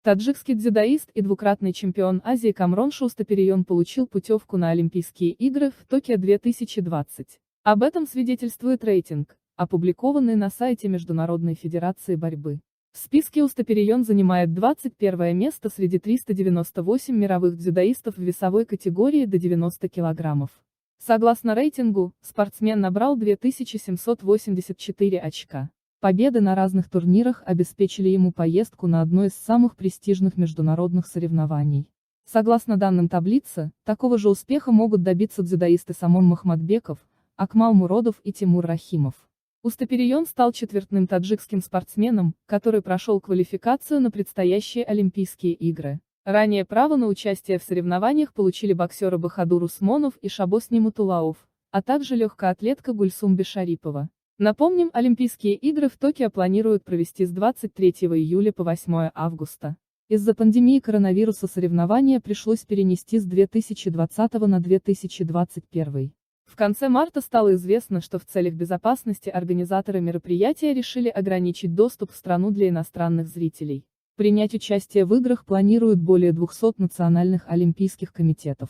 Таджикский дзюдоист и двукратный чемпион Азии Камрон Шустаперион получил путевку на Олимпийские игры в Токио 2020. Об этом свидетельствует рейтинг, опубликованный на сайте Международной федерации борьбы. В списке Устаперион занимает 21 место среди 398 мировых дзюдоистов в весовой категории до 90 килограммов. Согласно рейтингу, спортсмен набрал 2784 очка. Победы на разных турнирах обеспечили ему поездку на одно из самых престижных международных соревнований. Согласно данным таблицы, такого же успеха могут добиться дзюдоисты Самон Махмадбеков, Акмал Муродов и Тимур Рахимов. Устаперион стал четвертным таджикским спортсменом, который прошел квалификацию на предстоящие Олимпийские игры. Ранее право на участие в соревнованиях получили боксеры Бахадур Усмонов и Шабос Немутулаов, а также легкоатлетка Гульсум Бешарипова. Напомним, Олимпийские игры в Токио планируют провести с 23 июля по 8 августа. Из-за пандемии коронавируса соревнования пришлось перенести с 2020 на 2021. В конце марта стало известно, что в целях безопасности организаторы мероприятия решили ограничить доступ в страну для иностранных зрителей. Принять участие в играх планируют более 200 национальных олимпийских комитетов.